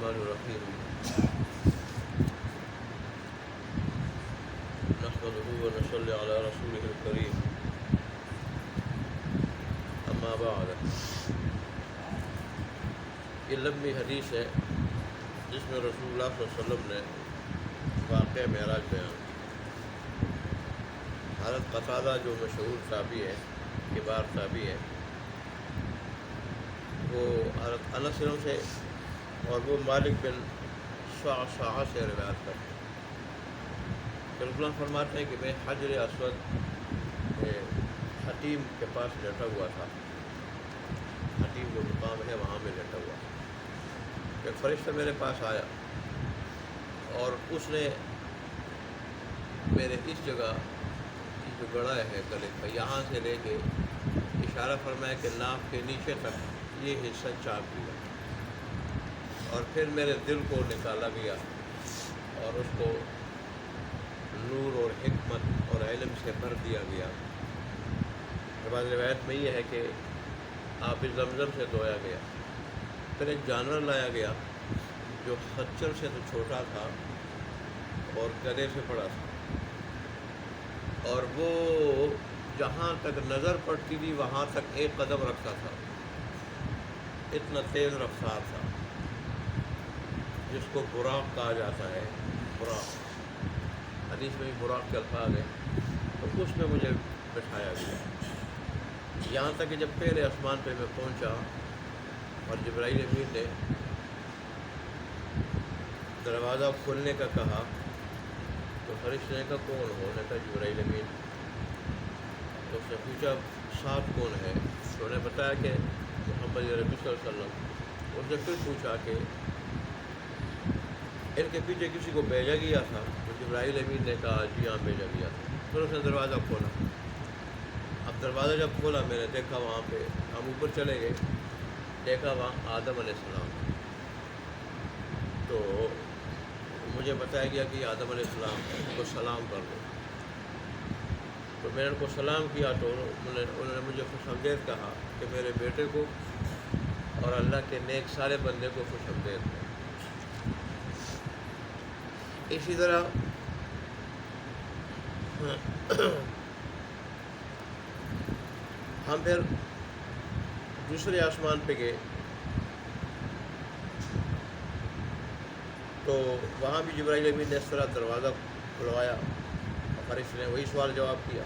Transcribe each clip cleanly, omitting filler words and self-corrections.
الرحمن الرحیم نحمده ونصلی علی رسوله الکریم اما بعد۔ یہ لمبی حدیث ہے جس میں رسول اللہ صلی اللہ علیہ وسلم نے واقعہ معراج بیان۔ حضرت قتادہ جو مشہور صحابی ہے، کبار صحابی ہے، وہ حضرت انس سے اور وہ مالک بن صعصعہ سے روایت کرتے ہیں کہ رسول اللہ فرماتے ہیں کہ میں حجر اسود حتیم کے پاس لیٹا ہوا تھا۔ حتیم جو مقام ہے وہاں میں لیٹا ہوا تھا، ایک فرشتہ میرے پاس آیا اور اس نے میرے اس جگہ کی جو گڑا ہے گلے کا، یہاں سے لے کے اشارہ فرمایا کہ ناف کے نیچے تک یہ حصہ چاک دیا، اور پھر میرے دل کو نکالا گیا اور اس کو نور اور حکمت اور علم سے بھر دیا گیا۔ بعض روایت میں یہ ہے کہ آب زمزم سے دھویا گیا۔ پھر ایک جانور لایا گیا جو خچر سے تو چھوٹا تھا اور گدھے سے بڑا تھا، اور وہ جہاں تک نظر پڑتی تھی وہاں تک ایک قدم رکھتا تھا، اتنا تیز رفتار تھا، جس کو براق کہا جاتا ہے۔ براق حدیث میں بھی براق کے الفاظ ہیں۔ تو اس میں مجھے بٹھایا گیا یہاں تک کہ جب پہلے آسمان پہ میں پہنچا اور جبرائیل امین نے دروازہ کھولنے کا کہا تو فرشتے نے کہا کون ہو؟ نے کہا جبرائیل امین۔ تو اس نے پوچھا ساتھ کون ہے؟ تو انہوں نے بتایا کہ محمد ربی صلی اللہ علیہ وسلم۔ اس نے پھر پوچھا کہ ان کے پیچھے کسی کو بھیجا گیا تھا؟ تو جبرائیل امین نے کہا جی ہاں بھیجا گیا تھا۔ پھر اس نے دروازہ کھولا۔ اب دروازہ جب کھولا میں نے دیکھا وہاں پہ، ہم اوپر چلے گئے، دیکھا وہاں آدم علیہ السلام۔ تو مجھے بتایا گیا کہ آدم علیہ السلام کو سلام کر دو۔ تو میں نے ان کو سلام کیا تو انہوں نے مجھے خوش آمدید کہا کہ میرے بیٹے کو اور اللہ کے نیک سارے بندے کو خوش آمدید ہے۔ اسی طرح ہم پھر دوسرے آسمان پہ گئے تو وہاں بھی جبرائیل امین نے اس طرح دروازہ کھلوایا اور فرشتے نے وہی سوال جواب کیا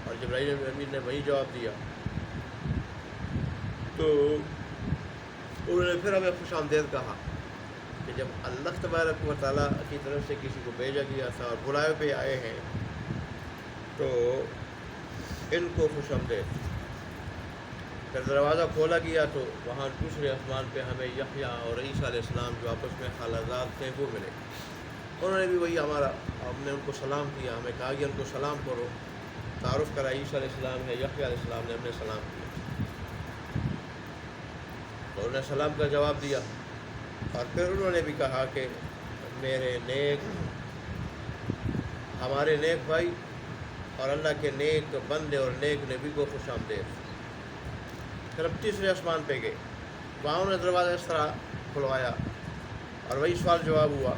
اور جبرائیل امین نے وہی جواب دیا۔ تو انہوں نے پھر ہمیں خوش آمدید کہا کہ جب اللہ تبارک و تعالیٰ کی طرف سے کسی کو بھیجا گیا تھا اور بلائے پہ آئے ہیں تو ان کو خوش آمدید۔ پھر دروازہ کھولا گیا تو وہاں دوسرے آسمان پہ ہمیں یحییٰ اور عیسیٰ علیہ السلام جو آپس میں خالازاد تھے وہ ملے۔ انہوں نے بھی وہی ہم نے ان کو سلام کیا، ہمیں کہا کہ ان کو سلام کرو، تعارف کرا عیسیٰ علیہ السلام ہے، یحییٰ علیہ السلام نے ہمیں سلام کیا تو انہوں نے سلام کا جواب دیا۔ اور پھر انہوں نے بھی کہا کہ میرے نیک، ہمارے نیک بھائی اور اللہ کے نیک بندے اور نیک نبی کو خوش آمدید۔ پھر ہم تیسرے آسمان پہ گئے، وہاں انہوں نے دروازہ اس طرح کھلوایا اور وہی سوال جواب ہوا۔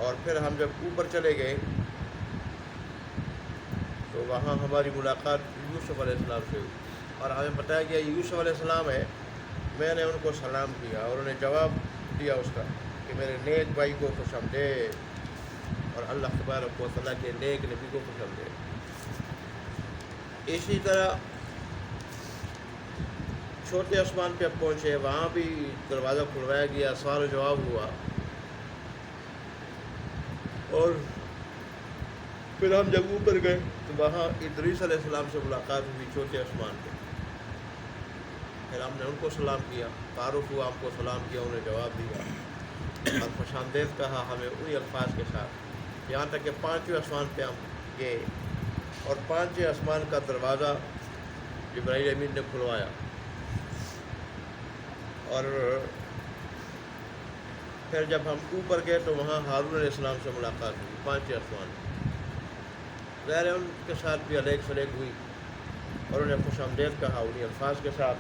اور پھر ہم جب اوپر چلے گئے تو وہاں ہماری ملاقات یوسف علیہ السلام سے ہوئی اور ہمیں بتایا گیا یوسف علیہ السلام ہے۔ میں نے ان کو سلام کیا اور انہیں جواب دیا اس کا کہ میرے نیک بھائی کو خوش آمدید اور اللہ تبارک و تعالیٰ کے نیک نبی کو خوش آمدید۔ اسی طرح چھوٹے آسمان پہ اب پہنچے، وہاں بھی دروازہ کھلوایا گیا، سوال و جواب ہوا اور پھر ہم جب اوپر گئے تو وہاں ادریس علیہ السلام سے ملاقات ہوئی چھوٹے آسمان پہ۔ پھر ہم نے ان کو سلام کیا، تعارف ہوا، ہم کو سلام کیا، انہیں جواب دیا اور خوش آمدید کہا ہمیں انہی الفاظ کے ساتھ، یہاں تک کہ پانچویں آسمان پہ ہم گئے اور پانچویں آسمان کا دروازہ جبرائیل امین نے کھلوایا اور پھر جب ہم اوپر گئے تو وہاں ہارون علیہ السلام سے ملاقات ہوئی پانچویں آسمان پہ۔ ظاہر ہے ان کے ساتھ بھی علیگ سلیگ ہوئی اور انہیں خوش آمدید کہا انہی الفاظ کے ساتھ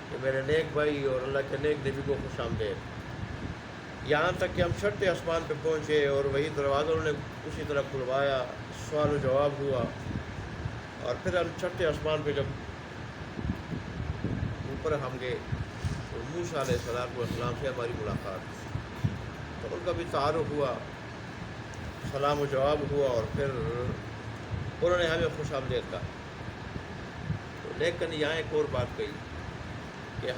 کہ میرے نیک بھائی اور اللہ کے نیک نبی کو خوش آمدید۔ یہاں تک کہ ہم چھٹے آسمان پہ پہنچے اور وہی دروازوں نے اسی طرح کھلوایا، سوال و جواب ہوا، اور پھر ہم چھٹے آسمان پہ جب اوپر ہم گئے تو موسیٰ علیہ السلام سے ہماری ملاقات ہوئی، تو ان کا بھی تعارف ہوا، سلام و جواب ہوا، اور پھر انہوں نے ہمیں خوش آمدید کہا۔ تو لیکن یہاں ایک اور بات کہی کہ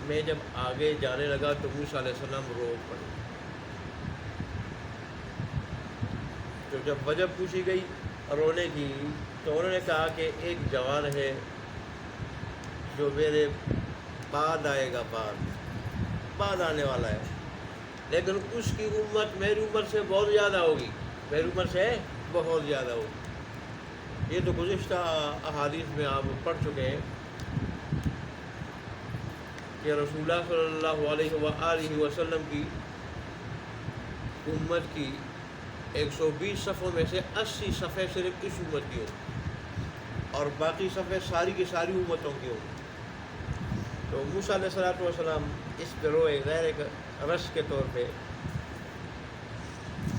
میں جب آگے جانے لگا تو موسیٰ علیہ السلام رو پڑے۔ تو جب وجہ پوچھی گئی رونے کی تو انہوں نے کہا کہ ایک جوان ہے جو میرے بعد آئے گا، بعد آنے والا ہے، لیکن اس کی امت میری عمر سے بہت زیادہ ہوگی، میری عمر سے بہت زیادہ ہوگی۔ یہ تو گزشتہ احادیث میں آپ پڑھ چکے ہیں کہ رسول اللہ صلی اللہ علیہ وآلہ وسلم کی امت کی 120 صفوں میں سے 80 صفحے صرف اس امت کی ہوں اور باقی صفحے ساری کی ساری امتوں کی ہوں۔ تو موسیٰ علیہ السلام اس پہ روئے، غیر ایک رش کے طور پہ۔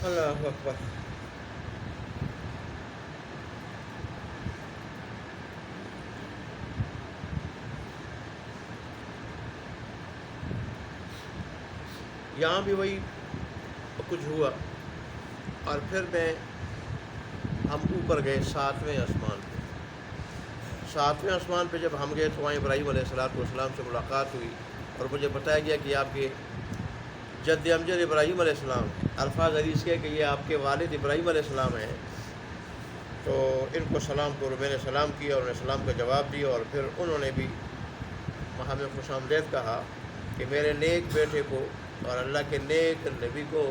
اللہ اکبر۔ یہاں بھی وہی کچھ ہوا، اور پھر ہم اوپر گئے 7ویں آسمان پہ۔ 7ویں آسمان پہ جب ہم گئے تو وہاں ابراہیم علیہ السلام سے ملاقات ہوئی، اور مجھے بتایا گیا کہ آپ کے جد امجد ابراہیم علیہ السلام، الفاظ حدیث کے کہ یہ آپ کے والد ابراہیم علیہ السلام ہیں، تو ان کو سلام کرو۔ میں نے سلام کیا، اور انہوں نے سلام کا جواب دیا، اور پھر انہوں نے بھی ہمیں خوش آمدید کہا کہ میرے نیک بیٹے کو اور اللہ کے نیک نبی کو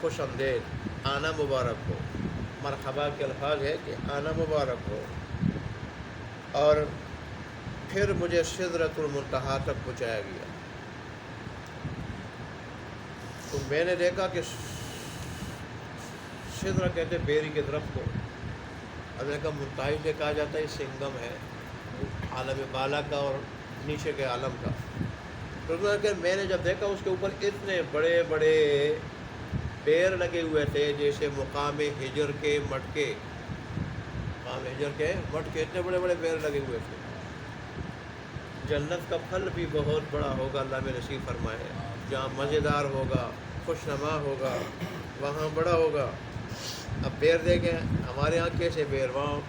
خوش آمدید، آنا مبارک ہو۔ مرحبا کے الفاظ ہے کہ آنا مبارک ہو۔ اور پھر مجھے سدرۃ المنتہا تک پہنچایا گیا، تو میں نے دیکھا کہ سدرہ کہتے بیری کے درخت کو، اب میں کہا منتہا سے کہا جاتا ہے، سنگم ہے عالم بالا کا اور نیچے کے عالم کا۔ تو میں نے جب دیکھا اس کے اوپر اتنے بڑے بڑے پیر لگے ہوئے تھے جیسے مقام ہجر کے مٹکے، مقام ہجر کے مٹکے، اتنے بڑے بڑے پیر لگے ہوئے تھے۔ جنت کا پھل بھی بہت بڑا ہوگا، اللہ میں نصیب فرمائے، جہاں مزیدار ہوگا، خوش نما ہوگا، وہاں بڑا ہوگا۔ اب پیر دیکھیں ہمارے یہاں کیسے پیر، وہاں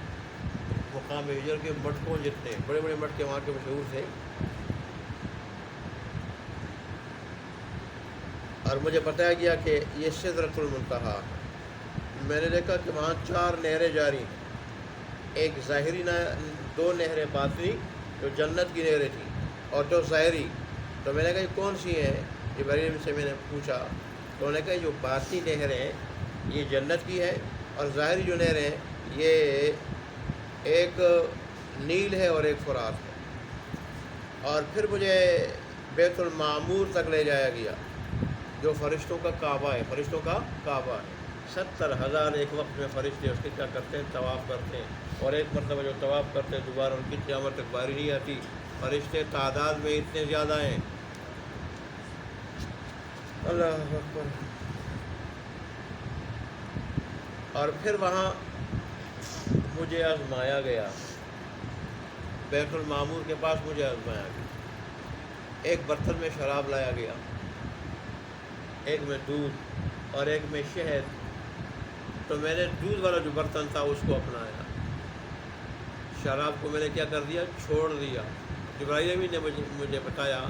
مقام ہجر کے مٹکوں جتنے بڑے بڑے مٹکے وہاں کے مشہور تھے۔ اور مجھے بتایا گیا کہ یہ سدرۃ المنتہا، میں نے دیکھا کہ وہاں 4 نہریں جاری ہیں، ایک ظاہری دو نہریں باطنی جو جنت کی نہریں تھیں، اور 2 ظاہری۔ تو میں نے کہا یہ کون سی ہیں؟ ابراہیم سے میں نے پوچھا، تو انہوں نے کہا جو باطنی نہریں یہ جنت کی ہے، اور ظاہری جو نہریں یہ ایک نیل ہے اور ایک فرات ہے۔ اور پھر مجھے بیت المعمور تک لے جایا گیا جو فرشتوں کا کعبہ ہے، فرشتوں کا کعبہ ہے۔ 70,000 ایک وقت میں فرشتے اس کے کیا کرتے ہیں؟ طواف کرتے ہیں، اور ایک مرتبہ جو طواف کرتے ہیں دوبارہ ان کی قیامت تک باری نہیں آتی۔ فرشتے تعداد میں اتنے زیادہ ہیں، اللہ اکبر۔ اور پھر وہاں مجھے آزمایا گیا، بیت المعمور کے پاس مجھے آزمایا گیا۔ ایک برتن میں شراب لایا گیا، ایک میں دودھ اور ایک میں شہد۔ تو میں نے دودھ والا جو برتن تھا اس کو اپنایا، شراب کو میں نے کیا کر دیا؟ چھوڑ دیا۔ جبرائیل نے مجھے بتایا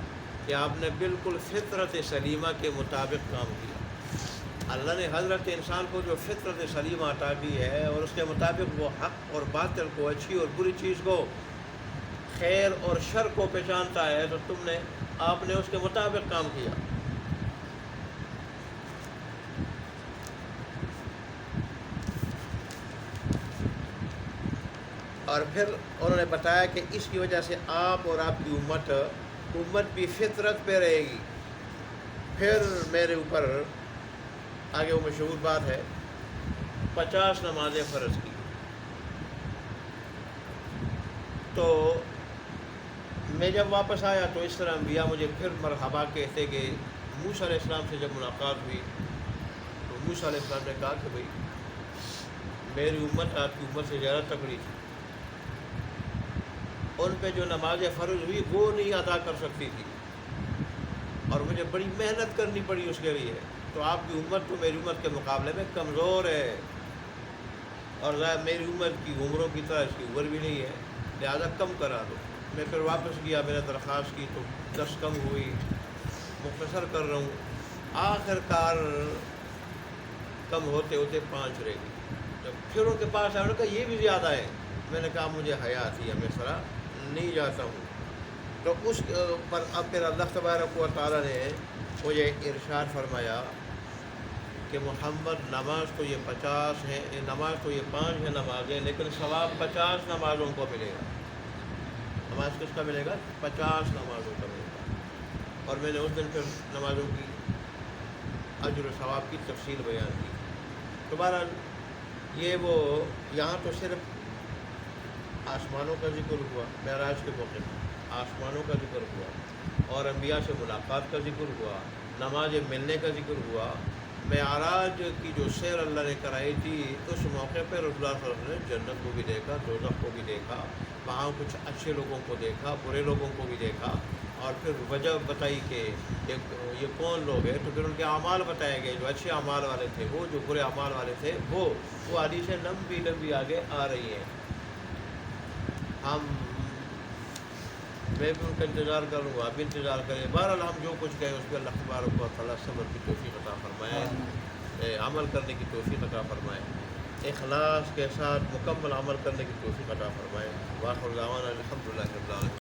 کہ آپ نے بالکل فطرت سلیمہ کے مطابق کام کیا۔ اللہ نے حضرت انسان کو جو فطرت سلیمہ عطا کی ہے، اور اس کے مطابق وہ حق اور باطل کو، اچھی اور بری چیز کو، خیر اور شر کو پہچانتا ہے، تو آپ نے اس کے مطابق کام کیا۔ اور پھر انہوں نے بتایا کہ اس کی وجہ سے آپ اور آپ کی امت بھی فطرت پہ رہے گی۔ پھر میرے اوپر آگے وہ مشہور بات ہے 50 نمازیں فرض کی۔ تو میں جب واپس آیا تو اس طرح انبیاء مجھے پھر مرحبا کہتے گئے، موسیٰ علیہ السلام سے جب ملاقات ہوئی تو موسیٰ علیہ السلام نے کہا کہ بھئی میری امت آپ کی امت سے زیادہ تکڑی تھی، ان پہ جو نماز فرض ہوئی وہ نہیں ادا کر سکتی تھی اور مجھے بڑی محنت کرنی پڑی اس کے لیے، تو آپ کی امت تو میری امت کے مقابلے میں کمزور ہے، اور میری امت کی عمروں کی طرح اس کی عمر بھی نہیں ہے، لہذا کم کرا دو۔ میں پھر واپس گیا، میں نے درخواست کی تو 10 کم ہوئی، مختصر کر رہا ہوں، آخر کار کم ہوتے ہوتے 5 رہ گئی۔ جب پھر ان کے پاس آیا، انہوں نے کہا یہ بھی زیادہ ہے، میں نے کہا مجھے حیا آتی ہے، میں اس طرح نہیں جاتا ہوں۔ تو اس پر اب پھر اللہ تبارک و تعالیٰ نے مجھے ارشاد فرمایا کہ محمد نماز تو یہ 50 ہے، نماز تو یہ 5 ہے نمازیں، لیکن ثواب 50 نمازوں کو ملے گا۔ نماز کس کا ملے گا؟ 50 نمازوں کا ملے گا۔ اور میں نے اس دن پھر نمازوں کی اجر و ثواب کی تفصیل بیان کی۔ تو بہرحال یہ وہ یہاں تو صرف آسمانوں کا ذکر ہوا، معراج کے موقع پر آسمانوں کا ذکر ہوا اور انبیاء سے ملاقات کا ذکر ہوا، نماز ملنے کا ذکر ہوا۔ معراج کی جو سیر اللہ نے کرائی تھی اس موقع پر رسول اللہ صلی اللہ علیہ وسلم نے جنت کو بھی دیکھا، دوزخ کو بھی دیکھا، وہاں کچھ اچھے لوگوں کو دیکھا، برے لوگوں کو بھی دیکھا، اور پھر وجہ بتائی کہ یہ کون لوگ ہیں، تو پھر ان کے اعمال بتائے گئے، جو اچھے اعمال والے تھے وہ، جو برے اعمال والے تھے وہ حدیثیں لمبی آگے آ رہی ہیں۔ میں بھی ان کا انتظار کروں گا، آپ بھی انتظار کریں۔ بہرحال ہم جو کچھ کہیں اس پہ اللہ تبارک و تعالیٰ صبر کی توفیق عطا فرمائے، عمل کرنے کی توفیق عطا فرمائے، اخلاص کے ساتھ مکمل عمل کرنے کی توفیق عطا فرمائے۔ وآخر دعوانا الحمدللہ رب العالمین۔